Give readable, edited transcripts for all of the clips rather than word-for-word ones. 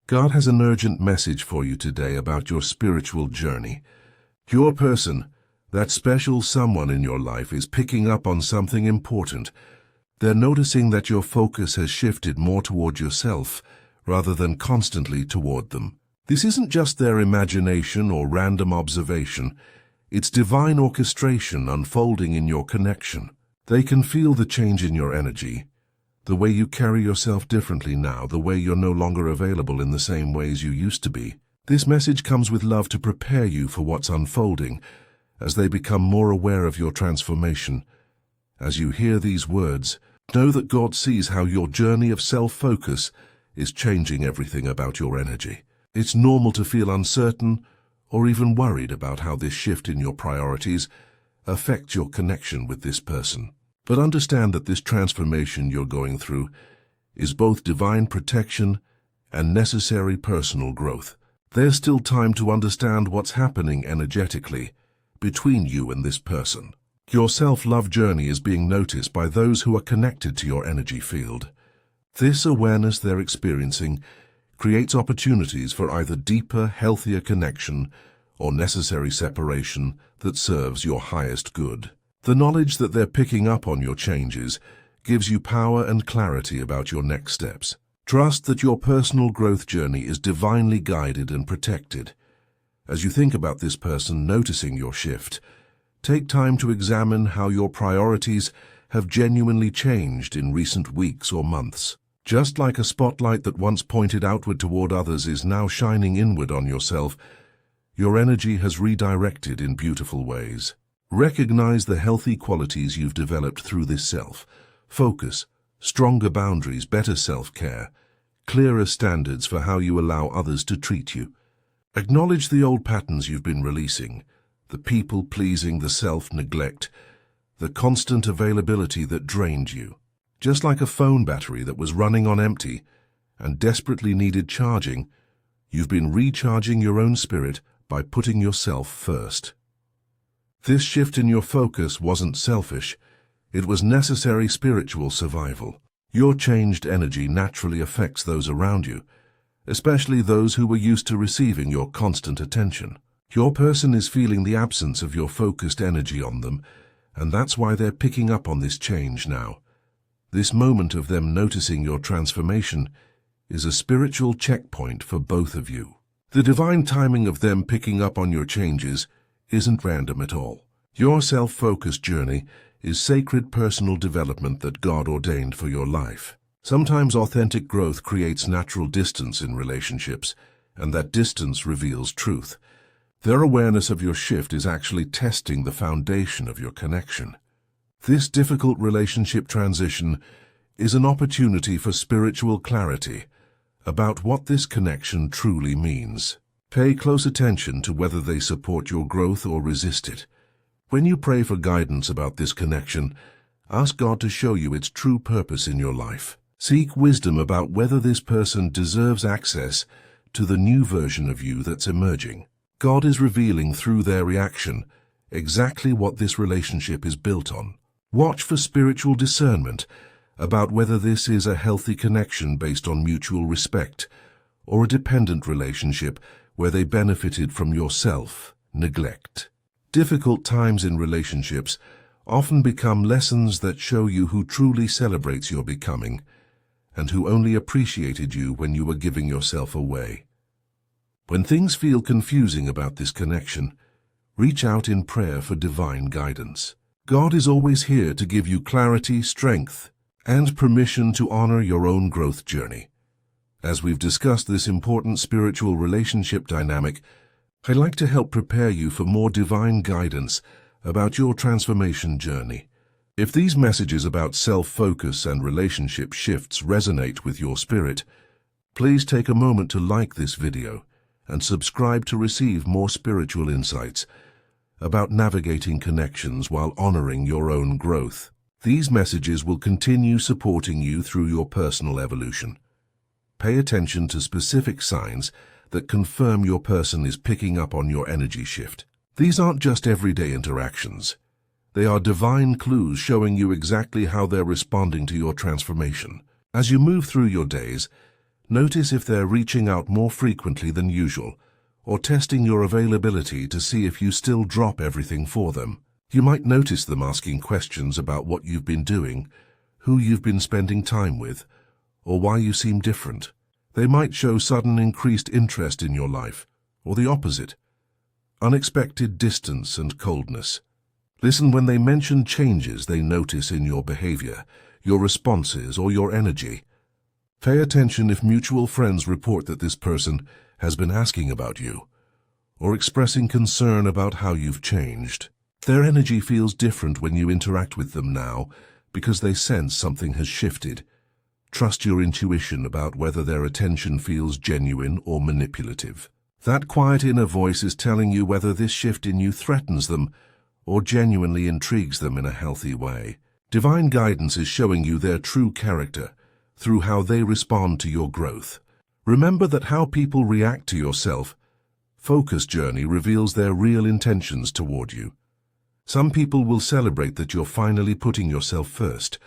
God has an urgent message for you today about your spiritual journey. Your person, that special someone in your life, is picking up on something important. They're noticing that your focus has shifted more toward yourself rather than constantly toward them. This isn't just their imagination or random observation. It's divine orchestration unfolding in your connection. They can feel the change in your energy, the way you carry yourself differently now, the way you're no longer available in the same ways you used to be. This message comes with love to prepare you for what's unfolding as they become more aware of your transformation. As you hear these words, know that God sees how your journey of self-focus is changing everything about your energy. It's normal to feel uncertain or even worried about how this shift in your priorities affects your connection with this person. But understand that this transformation you're going through is both divine protection and necessary personal growth. There's still time to understand what's happening energetically between you and this person. Your self-love journey is being noticed by those who are connected to your energy field. This awareness they're experiencing creates opportunities for either deeper, healthier connection or necessary separation that serves your highest good. The knowledge that they're picking up on your changes gives you power and clarity about your next steps. Trust that your personal growth journey is divinely guided and protected. As you think about this person noticing your shift, take time to examine how your priorities have genuinely changed in recent weeks or months. Just like a spotlight that once pointed outward toward others is now shining inward on yourself, your energy has redirected in beautiful ways. Recognize the healthy qualities you've developed through this self-focus, stronger boundaries, better self-care, clearer standards for how you allow others to treat you. Acknowledge the old patterns you've been releasing, the people-pleasing, the self-neglect, the constant availability that drained you. Just like a phone battery that was running on empty and desperately needed charging, you've been recharging your own spirit by putting yourself first. This shift in your focus wasn't selfish, it was necessary spiritual survival. Your changed energy naturally affects those around you, especially those who were used to receiving your constant attention. Your person is feeling the absence of your focused energy on them, and that's why they're picking up on this change now. This moment of them noticing your transformation is a spiritual checkpoint for both of you. The divine timing of them picking up on your changes isn't random at all. Your self-focused journey is sacred personal development that God ordained for your life. Sometimes authentic growth creates natural distance in relationships, and that distance reveals truth. Their awareness of your shift is actually testing the foundation of your connection. This difficult relationship transition is an opportunity for spiritual clarity about what this connection truly means. Pay close attention to whether they support your growth or resist it. When you pray for guidance about this connection, ask God to show you its true purpose in your life. Seek wisdom about whether this person deserves access to the new version of you that's emerging. God is revealing through their reaction exactly what this relationship is built on. Watch for spiritual discernment about whether this is a healthy connection based on mutual respect or a dependent relationship where they benefited from your self-neglect. Difficult times in relationships often become lessons that show you who truly celebrates your becoming and who only appreciated you when you were giving yourself away. When things feel confusing about this connection, reach out in prayer for divine guidance. God is always here to give you clarity, strength, and permission to honor your own growth journey. As we've discussed this important spiritual relationship dynamic, I'd like to help prepare you for more divine guidance about your transformation journey. If these messages about self-focus and relationship shifts resonate with your spirit, please take a moment to like this video and subscribe to receive more spiritual insights about navigating connections while honoring your own growth. These messages will continue supporting you through your personal evolution. Pay attention to specific signs that confirm your person is picking up on your energy shift. These aren't just everyday interactions. They are divine clues showing you exactly how they're responding to your transformation. As you move through your days, Notice if they're reaching out more frequently than usual, or testing your availability to see if you still drop everything for them. You might notice them asking questions about what you've been doing, who you've been spending time with, or why you seem different. They might show sudden increased interest in your life, or the opposite, unexpected distance and coldness. Listen when they mention changes they notice in your behavior, your responses, or your energy. Pay attention if mutual friends report that this person has been asking about you, or expressing concern about how you've changed. Their energy feels different when you interact with them now because they sense something has shifted. Trust your intuition about whether their attention feels genuine or manipulative. That quiet inner voice is telling you whether this shift in you threatens them or genuinely intrigues them in a healthy way. Divine guidance is showing you their true character through how they respond to your growth. Remember that how people react to your self-focus journey reveals their real intentions toward you. Some people will celebrate that you're finally putting yourself first,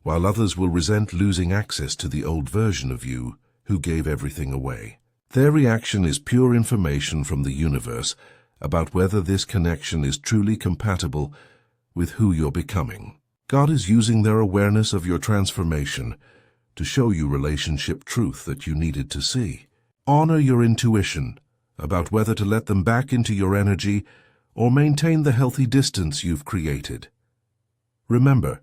while others will resent losing access to the old version of you who gave everything away. Their reaction is pure information from the universe about whether this connection is truly compatible with who you're becoming. God is using their awareness of your transformation to show you relationship truth that you needed to see. Honor your intuition about whether to let them back into your energy or maintain the healthy distance you've created. Remember,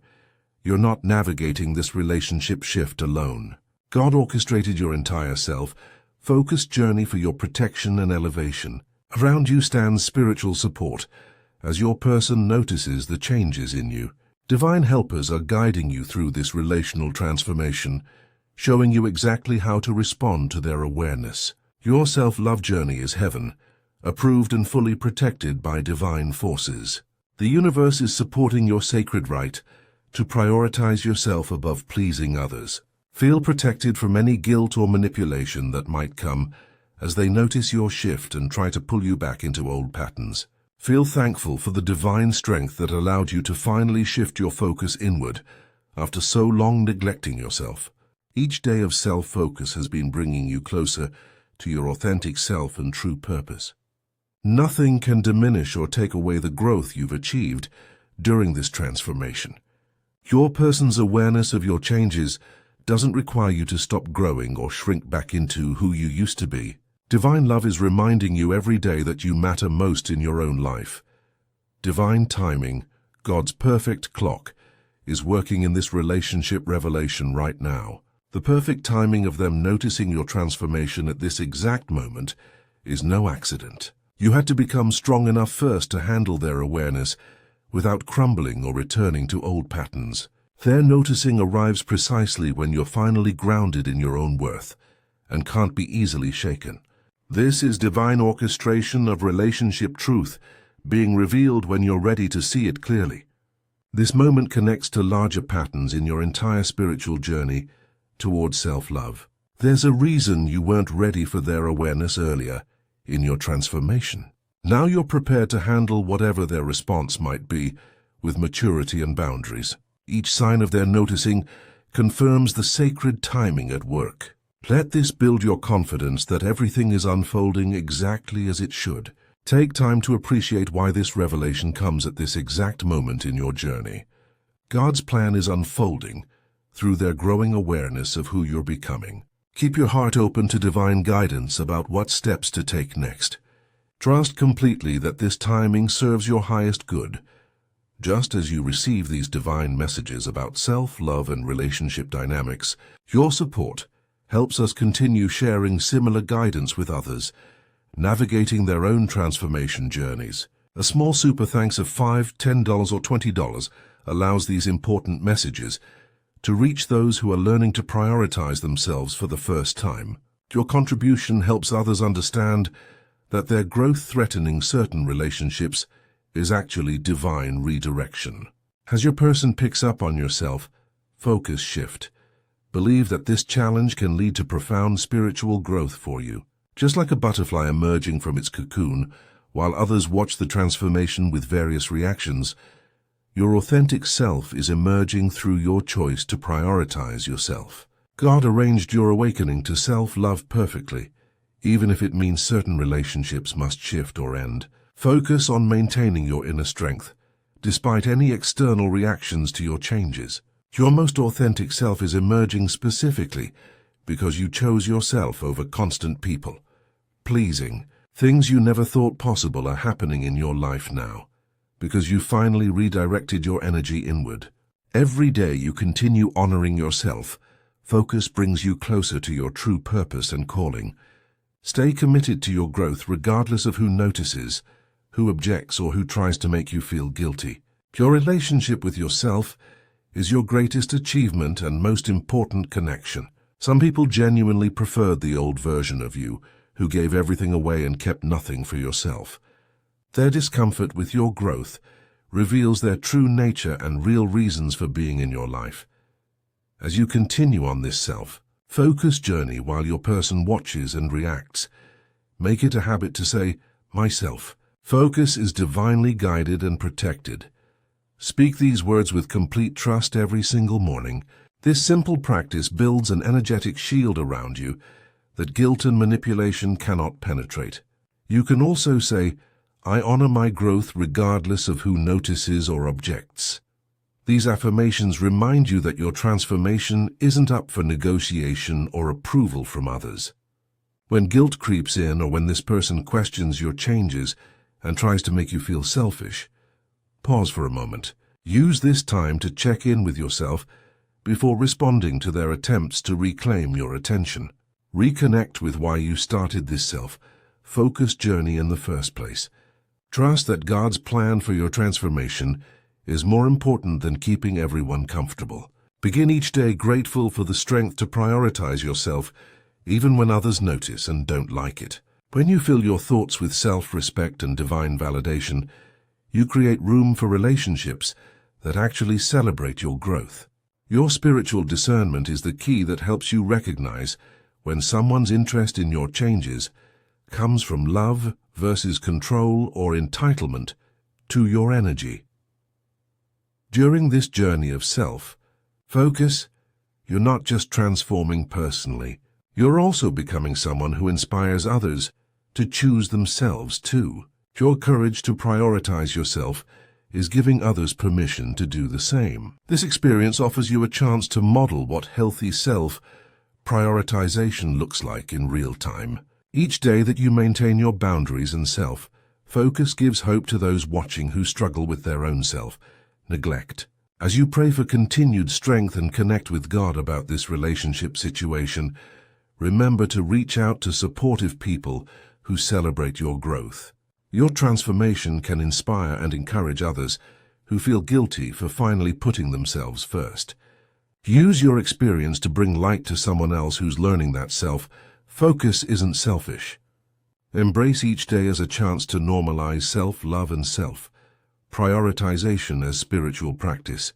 you're not navigating this relationship shift alone. God orchestrated your entire self-focused journey for your protection and elevation. Around you stands spiritual support as your person notices the changes in you. Divine helpers are guiding you through this relational transformation, showing you exactly how to respond to their awareness. Your self-love journey is heaven, approved and fully protected by divine forces. The universe is supporting your sacred right to prioritize yourself above pleasing others. Feel protected from any guilt or manipulation that might come as they notice your shift and try to pull you back into old patterns. Feel thankful for the divine strength that allowed you to finally shift your focus inward after so long neglecting yourself. Each day of self-focus has been bringing you closer to your authentic self and true purpose. Nothing can diminish or take away the growth you've achieved during this transformation. Your person's awareness of your changes doesn't require you to stop growing or shrink back into who you used to be. Divine love is reminding you every day that you matter most in your own life. Divine timing, God's perfect clock, is working in this relationship revelation right now. The perfect timing of them noticing your transformation at this exact moment is no accident. You had to become strong enough first to handle their awareness without crumbling or returning to old patterns. Their noticing arrives precisely when you're finally grounded in your own worth and can't be easily shaken. This is divine orchestration of relationship truth being revealed when you're ready to see it clearly. This moment connects to larger patterns in your entire spiritual journey towards self-love. There's a reason you weren't ready for their awareness earlier in your transformation. Now you're prepared to handle whatever their response might be with maturity and boundaries. Each sign of their noticing confirms the sacred timing at work. Let this build your confidence that everything is unfolding exactly as it should. Take time to appreciate why this revelation comes at this exact moment in your journey. God's plan is unfolding through their growing awareness of who you're becoming. Keep your heart open to divine guidance about what steps to take next. Trust completely that this timing serves your highest good. Just as you receive these divine messages about self-love and relationship dynamics, your support helps us continue sharing similar guidance with others, navigating their own transformation journeys. A small super thanks of $5, $10, or $20 allows these important messages to reach those who are learning to prioritize themselves for the first time. Your contribution helps others understand that their growth threatening certain relationships is actually divine redirection. As your person picks up on yourself, focus shift. Believe that this challenge can lead to profound spiritual growth for you. Just like a butterfly emerging from its cocoon, while others watch the transformation with various reactions, your authentic self is emerging through your choice to prioritize yourself. God arranged your awakening to self-love perfectly, even if it means certain relationships must shift or end. Focus on maintaining your inner strength, despite any external reactions to your changes. Your most authentic self is emerging specifically because you chose yourself over constant people pleasing. Things you never thought possible are happening in your life now, because you finally redirected your energy inward. Every day you continue honoring yourself. Focus brings you closer to your true purpose and calling. Stay committed to your growth regardless of who notices, who objects, or who tries to make you feel guilty. Your relationship with yourself is your greatest achievement and most important connection. Some people genuinely preferred the old version of you, who gave everything away and kept nothing for yourself. Their discomfort with your growth reveals their true nature and real reasons for being in your life. As you continue on this self-focused journey while your person watches and reacts, make it a habit to say, "Myself." Focus is divinely guided and protected. Speak these words with complete trust every single morning. This simple practice builds an energetic shield around you that guilt and manipulation cannot penetrate. You can also say, "I honor my growth regardless of who notices or objects." These affirmations remind you that your transformation isn't up for negotiation or approval from others. When guilt creeps in, or when this person questions your changes and tries to make you feel selfish, pause for a moment. Use this time to check in with yourself before responding to their attempts to reclaim your attention. Reconnect with why you started this self-focused journey in the first place. Trust that God's plan for your transformation is more important than keeping everyone comfortable. Begin each day grateful for the strength to prioritize yourself, even when others notice and don't like it. When you fill your thoughts with self-respect and divine validation, you create room for relationships that actually celebrate your growth. Your spiritual discernment is the key that helps you recognize when someone's interest in your changes comes from love versus control or entitlement to your energy. During this journey of self-focus, you're not just transforming personally, you're also becoming someone who inspires others to choose themselves too. Your courage to prioritize yourself is giving others permission to do the same. This experience offers you a chance to model what healthy self-prioritization looks like in real time. Each day that you maintain your boundaries and self-focus gives hope to those watching who struggle with their own self-neglect. As you pray for continued strength and connect with God about this relationship situation, remember to reach out to supportive people who celebrate your growth. Your transformation can inspire and encourage others who feel guilty for finally putting themselves first. Use your experience to bring light to someone else who's learning that self-focus isn't selfish. Embrace each day as a chance to normalize self-love and self-prioritization as spiritual practice.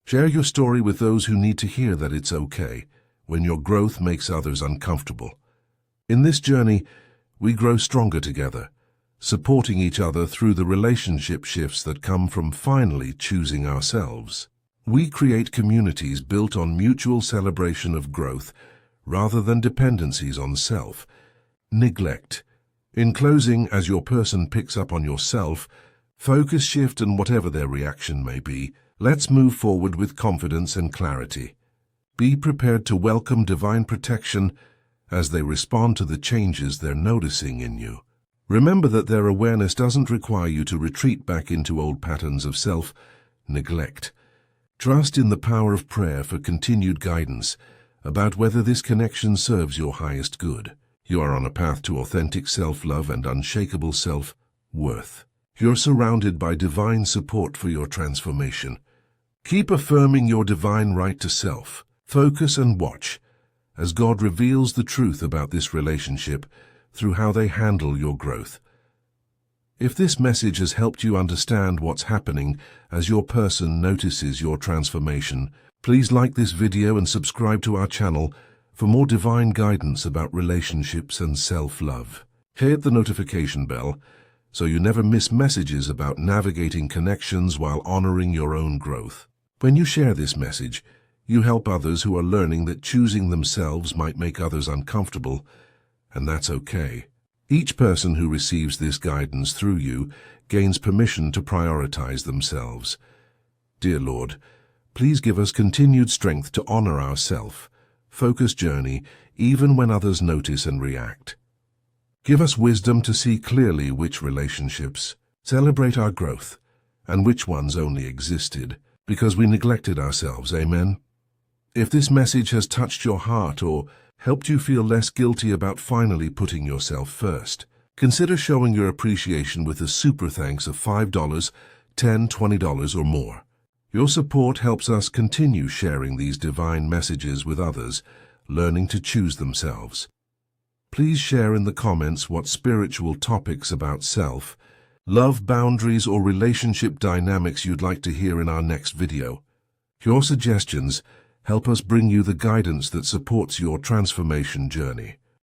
Share your story with those who need to hear that it's okay when your growth makes others uncomfortable. In this journey, we grow stronger together, supporting each other through the relationship shifts that come from finally choosing ourselves. We create communities built on mutual celebration of growth rather than dependencies on self-neglect. In closing, as your person picks up on your self-focus shift and whatever their reaction may be, let's move forward with confidence and clarity. Be prepared to welcome divine protection as they respond to the changes they're noticing in you. Remember that their awareness doesn't require you to retreat back into old patterns of self-neglect. Trust in the power of prayer for continued guidance about whether this connection serves your highest good. You are on a path to authentic self-love and unshakable self-worth. You're surrounded by divine support for your transformation. Keep affirming your divine right to self-focus and watch as God reveals the truth about this relationship through how they handle your growth. If this message has helped you understand what's happening as your person notices your transformation, please like this video and subscribe to our channel for more divine guidance about relationships and self-love. Hit the notification bell so you never miss messages about navigating connections while honoring your own growth. When you share this message, You help others who are learning that choosing themselves might make others uncomfortable, and that's okay. Each person who receives this guidance through you gains permission to prioritize themselves. Dear Lord, please give us continued strength to honor our self-focused journey even when others notice and react. Give us wisdom to see clearly which relationships celebrate our growth and which ones only existed because we neglected ourselves. Amen. If this message has touched your heart or helped you feel less guilty about finally putting yourself first, consider showing your appreciation with a super thanks of $5, $10, $20 or more. Your support helps us continue sharing these divine messages with others, learning to choose themselves. Please share in the comments what spiritual topics about self, love, boundaries, or relationship dynamics you'd like to hear in our next video. Your suggestions help us bring you the guidance that supports your transformation journey.